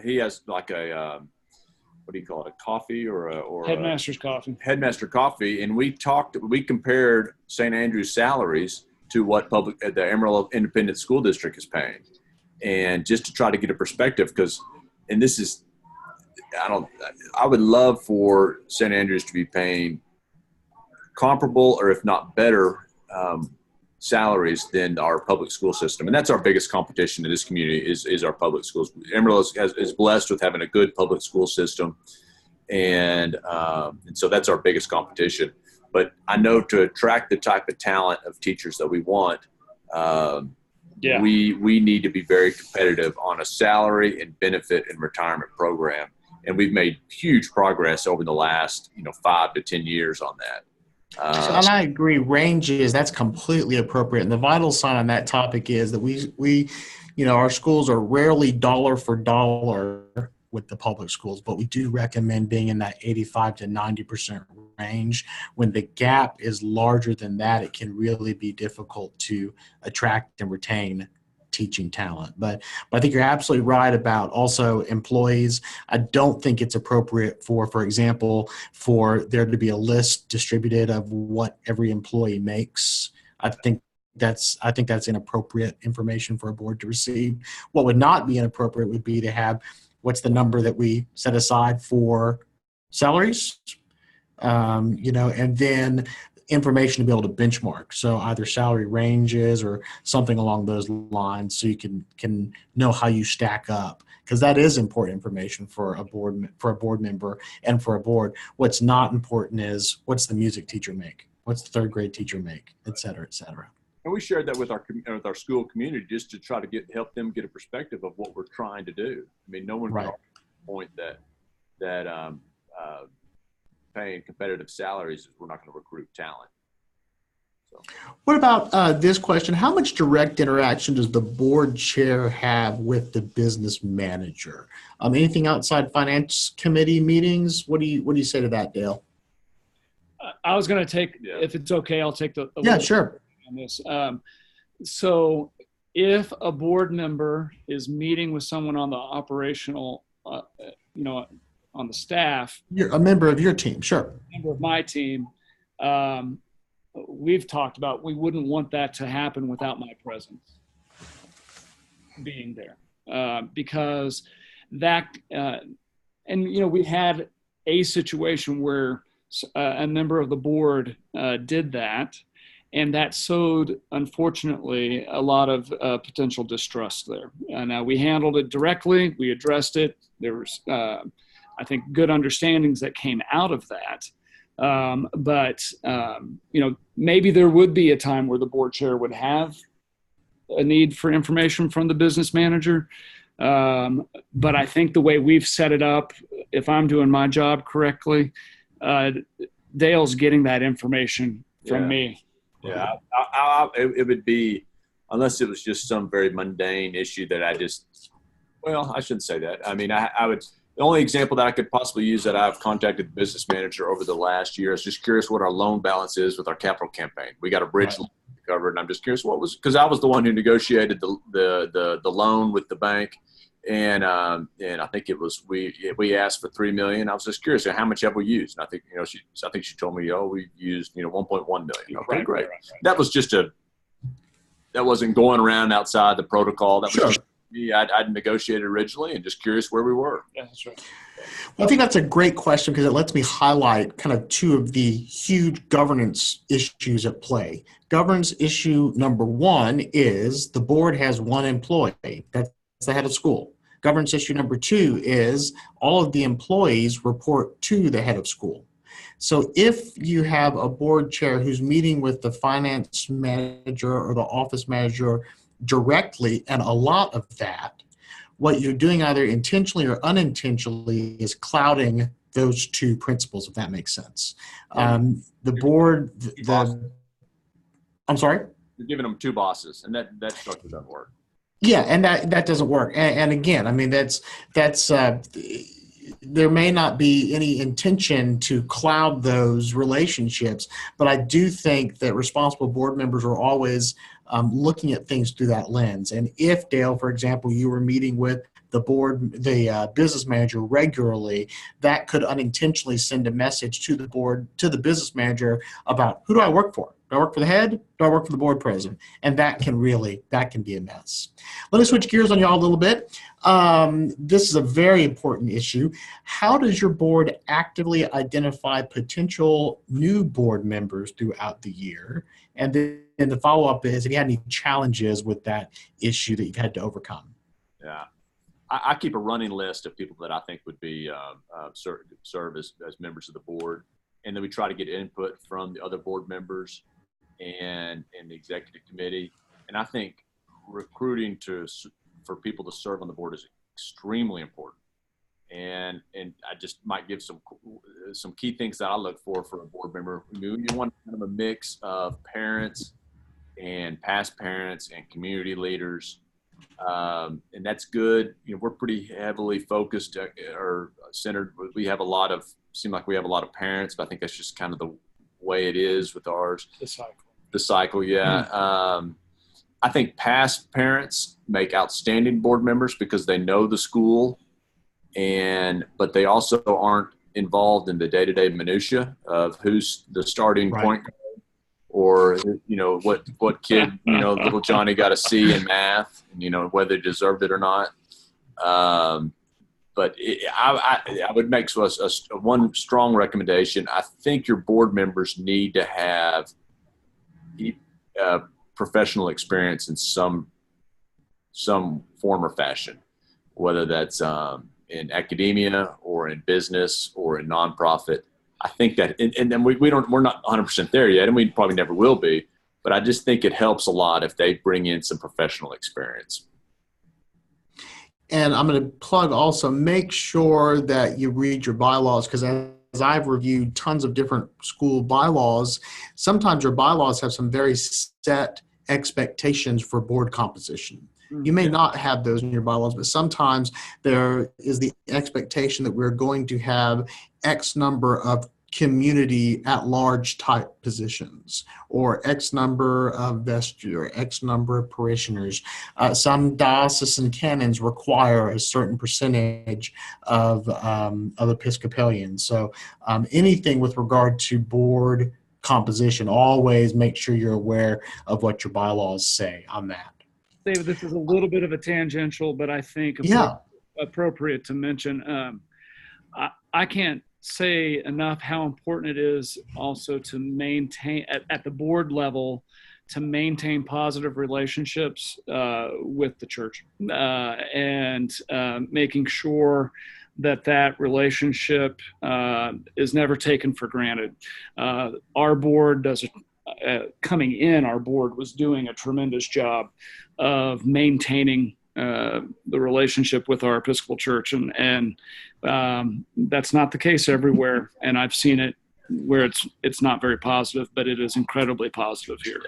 He has like a, what do you call it? A coffee or Headmaster's coffee. Headmaster coffee. And we compared St. Andrews salaries to what the Amarillo Independent School District is paying. And just to try to get a perspective, I would love for St. Andrews to be paying comparable or if not better salaries than our public school system. And that's our biggest competition in this community is our public schools. Amarillo is blessed with having a good public school system. And so that's our biggest competition. But I know to attract the type of talent of teachers that we want, Yeah. We need to be very competitive on a salary and benefit and retirement program. And we've made huge progress over the last, 5 to 10 years on that. And I agree. Ranges, that's completely appropriate. And the vital sign on that topic is that we, our schools are rarely dollar for dollar with the public schools, but we do recommend being in that 85 to 90% range. When the gap is larger than that, it can really be difficult to attract and retain teaching talent. But I think you're absolutely right about also employees. I don't think it's appropriate for example, for there to be a list distributed of what every employee makes. I think that's inappropriate information for a board to receive. What would not be inappropriate would be to have what's the number that we set aside for salaries, and then information to be able to benchmark. So either salary ranges or something along those lines, so you can know how you stack up, because that is important information for a board member and for a board. What's not important is what's the music teacher make, what's the third grade teacher make, et cetera, et cetera. And we shared that with our school community just to try to help them get a perspective of what we're trying to do. I mean, no one can argue the point that paying competitive salaries is we're not going to recruit talent. So. What about this question? How much direct interaction does the board chair have with the business manager? Anything outside finance committee meetings? What do you say to that, Dale? I was going to take, if it's okay, I'll take the sure. On this. So if a board member is meeting with someone on the operational, on the staff, you're a member of your team, sure. Member of my team, we've talked about we wouldn't want that to happen without my presence being there, because that, we had a situation where a member of the board did that. And that sowed, unfortunately, a lot of potential distrust there. Now, we handled it directly. We addressed it. There was, I think, good understandings that came out of that. But maybe there would be a time where the board chair would have a need for information from the business manager. But I think the way we've set it up, if I'm doing my job correctly, Dale's getting that information from me. Yeah, it would be, unless it was just some very mundane issue that I shouldn't say that. I mean, I would, the only example that I could possibly use that I've contacted the business manager over the last year is just curious what our loan balance is with our capital campaign. We got a bridge loan covered, and I'm just curious because I was the one who negotiated the loan with the bank. And I think it was we asked for $3 million. I was just curious, how much have we used? And I think she told me, we used $1.1 million. Okay, great. Right. That was that wasn't going around outside the protocol. That was just me. I'd negotiated originally, and just curious where we were. Yeah, that's right. Well, I think that's a great question because it lets me highlight kind of two of the huge governance issues at play. Governance issue number one is the board has one employee. That's the head of school. Governance issue number two is all of the employees report to the head of school. So if you have a board chair who's meeting with the finance manager or the office manager directly, and a lot of that, what you're doing either intentionally or unintentionally is clouding those two principles, if that makes sense. The board, I'm sorry? You're giving them two bosses, and that structure doesn't work. Yeah, and that doesn't work. And again, I mean, that's there may not be any intention to cloud those relationships, but I do think that responsible board members are always looking at things through that lens. And if, Dale, for example, you were meeting with the business manager regularly, that could unintentionally send a message to the board, to the business manager about who do I work for? Do I work for the head? Do I work for the board president? And that can be a mess. Let me switch gears on y'all a little bit. This is a very important issue. How does your board actively identify potential new board members throughout the year? And then the follow-up is, have you had any challenges with that issue that you've had to overcome? Yeah. I keep a running list of people that I think would be serve as members of the board. And then we try to get input from the other board members and the executive committee. And I think recruiting for people to serve on the board is extremely important. And I just might give some key things that I look for a board member. You want kind of a mix of parents and past parents and community leaders. And that's good. We're pretty heavily focused or centered. Seem like we have a lot of parents, but I think that's just kind of the way it is with ours. The cycle. Yeah. I think past parents make outstanding board members because they know the school, but they also aren't involved in the day-to-day minutia of who's the starting point guard, or what kid little Johnny got a C in math, and whether they deserved it or not. But I would make one strong recommendation. I think your board members need to have professional experience in some form or fashion, whether that's in academia or in business or in nonprofit. I think that, and then we're not 100% there yet, and we probably never will be, but I just think it helps a lot if they bring in some professional experience. And I'm going to plug also, make sure that you read your bylaws, because as I've reviewed tons of different school bylaws, sometimes your bylaws have some very set expectations for board composition. You may not have those in your bylaws, but sometimes there is the expectation that we're going to have X number of community at-large type positions, or X number of vestry, or X number of parishioners. Some diocesan canons require a certain percentage of Episcopalians. So anything with regard to board composition, always make sure you're aware of what your bylaws say on that. David, this is a little bit of a tangential, but I think appropriate to mention. I can't say enough how important it is also to maintain at the board level, to maintain positive relationships with the church, and making sure that relationship is never taken for granted. Our board our board was doing a tremendous job of maintaining the relationship with our Episcopal Church, and that's not the case everywhere. And I've seen it where it's not very positive, but it is incredibly positive here.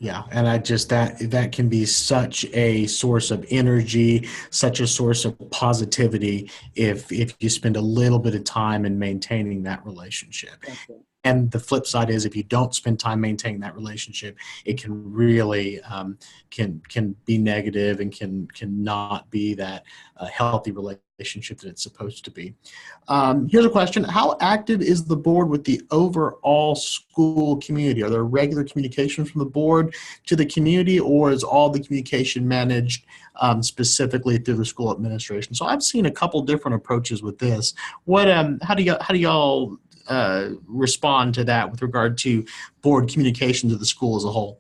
Yeah, and that can be such a source of energy, such a source of positivity if you spend a little bit of time in maintaining that relationship. Okay. And the flip side is, if you don't spend time maintaining that relationship, it can really can be negative and can not be that healthy relationship that it's supposed to be. Here's a question: how active is the board with the overall school community? Are there regular communications from the board to the community, or is all the communication managed specifically through the school administration? So I've seen a couple different approaches with this. How do y'all respond to that with regard to board communication to the school as a whole?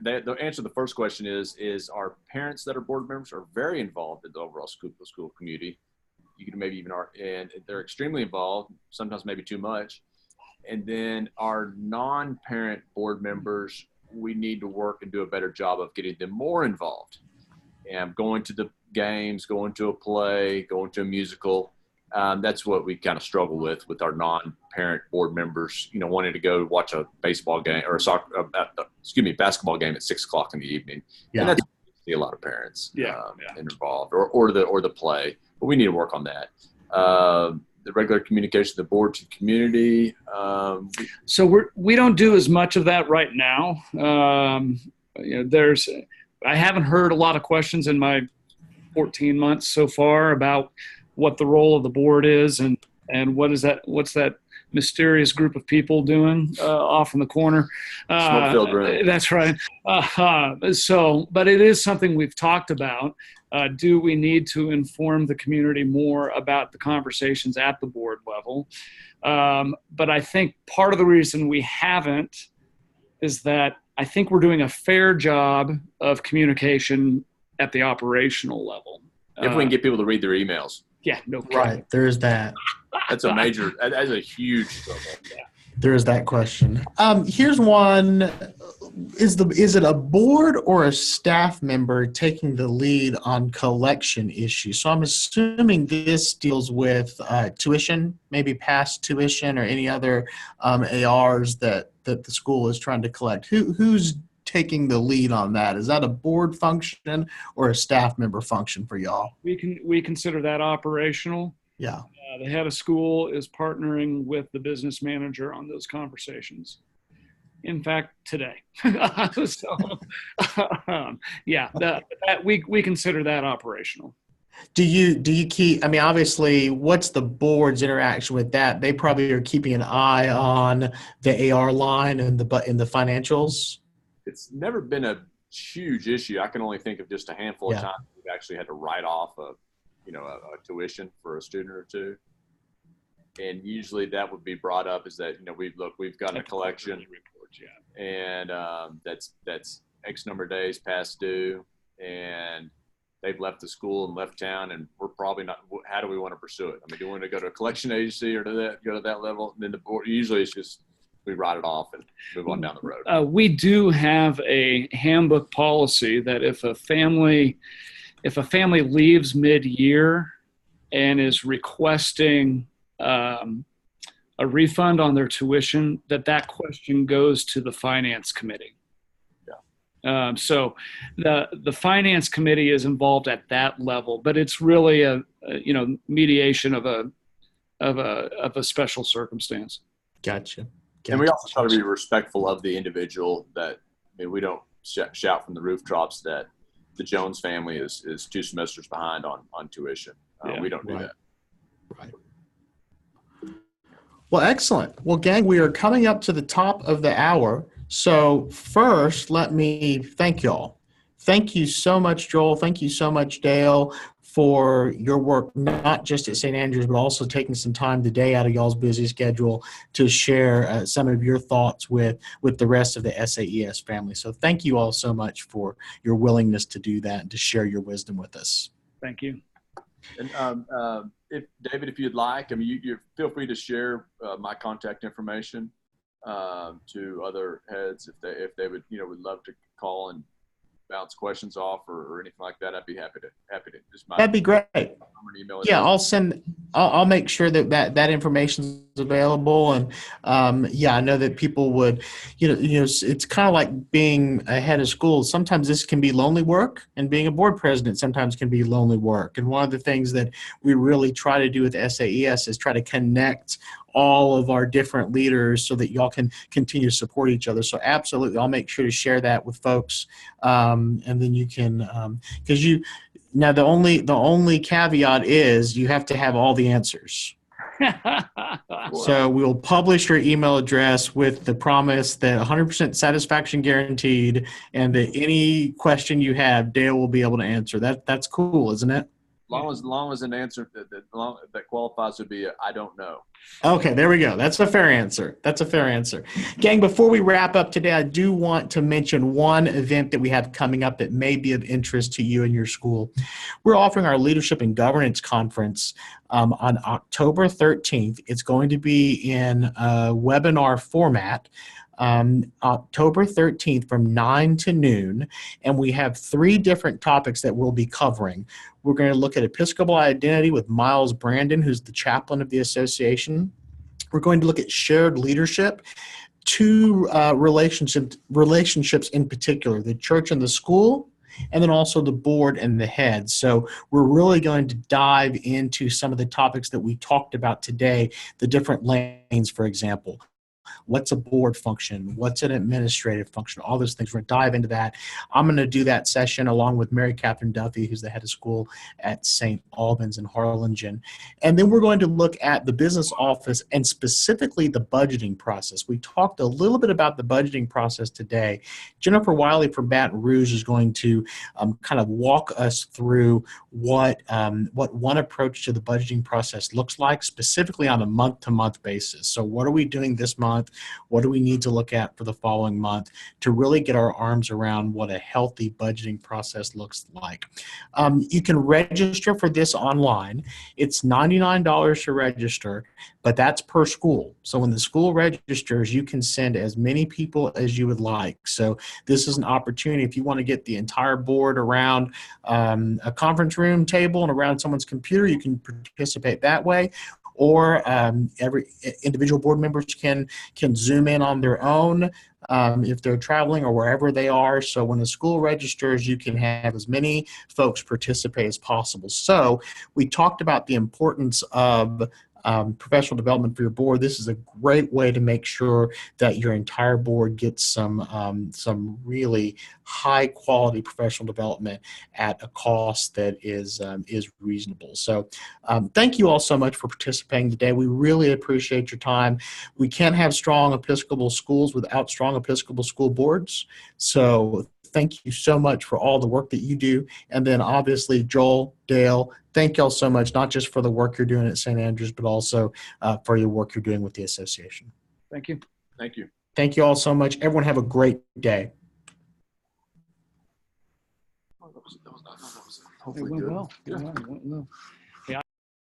The answer to the first question is our parents that are board members are very involved in the overall school community. You can maybe even and they're extremely involved, sometimes maybe too much. And then our non-parent board members, we need to work and do a better job of getting them more involved. And going to the games, going to a play, going to a musical. That's what we kind of struggle with our non-parent board members, wanting to go watch a baseball game or basketball game at 6:00 in the evening. Yeah. And that's a lot of parents involved, or the play, but we need to work on that. The regular communication, the board to community. So we don't do as much of that right now. I haven't heard a lot of questions in my 14 months so far about what the role of the board is and what's that mysterious group of people doing off in the corner. Smoke-filled room. That's right. But it is something we've talked about. Do we need to inform the community more about the conversations at the board level? But I think part of the reason we haven't is that I think we're doing a fair job of communication at the operational level. If we can get people to read their emails. Yeah, no problem. Right, there's that. That's a huge struggle. There is that question. Here's one. Is it a board or a staff member taking the lead on collection issues? So I'm assuming this deals with tuition, maybe past tuition or any other ARs that the school is trying to collect. Who's taking the lead on that? Is that a board function or a staff member function for y'all? We consider that operational. Yeah. The head of school is partnering with the business manager on those conversations. In fact, today. So, we consider that operational. Do you keep, I mean, obviously, what's the board's interaction with that? They probably are keeping an eye on the AR line and the financials. It's never been a huge issue. I can only think of just a handful of Yeah. times we've actually had to write off a tuition for a student or two. And usually that would be brought up is that, we've got a collection Reports, yeah. and that's X number of days past due, and they've left the school and left town, and we're probably not. How do we want to pursue it? I mean, do we want to go to a collection agency or go to that level? And then the board, usually it's just we write it off and move on down the road. We do have a handbook policy that if a family leaves mid-year and is requesting a refund on their tuition, that question goes to the finance committee. Yeah. So the finance committee is involved at that level, but it's really a mediation of a special circumstance. Gotcha. And we also try to be respectful of the individual. That we don't shout from the rooftops that the Jones family is 2 semesters behind on tuition. We don't do that. Right. Well, excellent. Well, gang, we are coming up to the top of the hour. So first, let me thank y'all. Thank you so much, Joel. Thank you so much, Dale, for your work, not just at St. Andrews, but also taking some time today out of y'all's busy schedule to share some of your thoughts with the rest of the SAES family. So thank you all so much for your willingness to do that and to share your wisdom with us. Thank you. And if David, if you'd like, you feel free to share my contact information to other heads if they would love to call and bounce questions off or anything like that. I'd be happy to. That'd be great. Email Yeah, I'll make sure that information is available. And I know that people would, it's kind of like being a head of school. Sometimes this can be lonely work, and being a board president sometimes can be lonely work. And one of the things that we really try to do with SAES is try to connect all of our different leaders so that y'all can continue to support each other. So absolutely, I'll make sure to share that with folks. And then you can, now the only caveat is you have to have all the answers. So we'll publish your email address with the promise that 100% satisfaction guaranteed, and that any question you have, Dale will be able to answer. That's cool, isn't it? Long as an answer that qualifies would be I don't know. Okay, there we go. That's a fair answer. Gang, before we wrap up today, I do want to mention one event that we have coming up that may be of interest to you and your school. We're offering our Leadership and Governance Conference on October 13th. It's going to be in a webinar format. October 13th from 9 to noon, and we have 3 different topics that we'll be covering. We're going to look at Episcopal identity with Miles Brandon, who's the chaplain of the association. We're going to look at shared leadership, 2 relationships in particular, the church and the school, and then also the board and the head. So we're really going to dive into some of the topics that we talked about today, the different lanes, for example. What's a board function? What's an administrative function? All those things. We're going to dive into that. I'm going to do that session along with Mary Catherine Duffy, who's the head of school at St. Albans in Harlingen. And then we're going to look at the business office and specifically the budgeting process. We talked a little bit about the budgeting process today. Jennifer Wiley from Baton Rouge is going to kind of walk us through what one approach to the budgeting process looks like, specifically on a month-to-month basis. So what are we doing this month? month? What do we need to look at for the following month to really get our arms around what a healthy budgeting process looks like? You can register for this online. It's $99 to register, but that's per school. So when the school registers, you can send as many people as you would like. So this is an opportunity if you want to get the entire board around a conference room table and around someone's computer, you can participate that way. Or every individual board members can Zoom in on their own if they're traveling or wherever they are. So when the school registers, you can have as many folks participate as possible. So we talked about the importance of professional development for your board. This is a great way to make sure that your entire board gets some really high quality professional development at a cost that is reasonable. So thank you all so much for participating today. We really appreciate your time. We can't have strong Episcopal schools without strong Episcopal school boards. So thank you so much for all the work that you do. And then obviously, Joel, Dale, thank y'all so much, not just for the work you're doing at St. Andrews, but also for your work you're doing with the association. Thank you. Thank you. Thank you all so much. Everyone have a great day. Hopefully It went good. well. Yeah. It went well.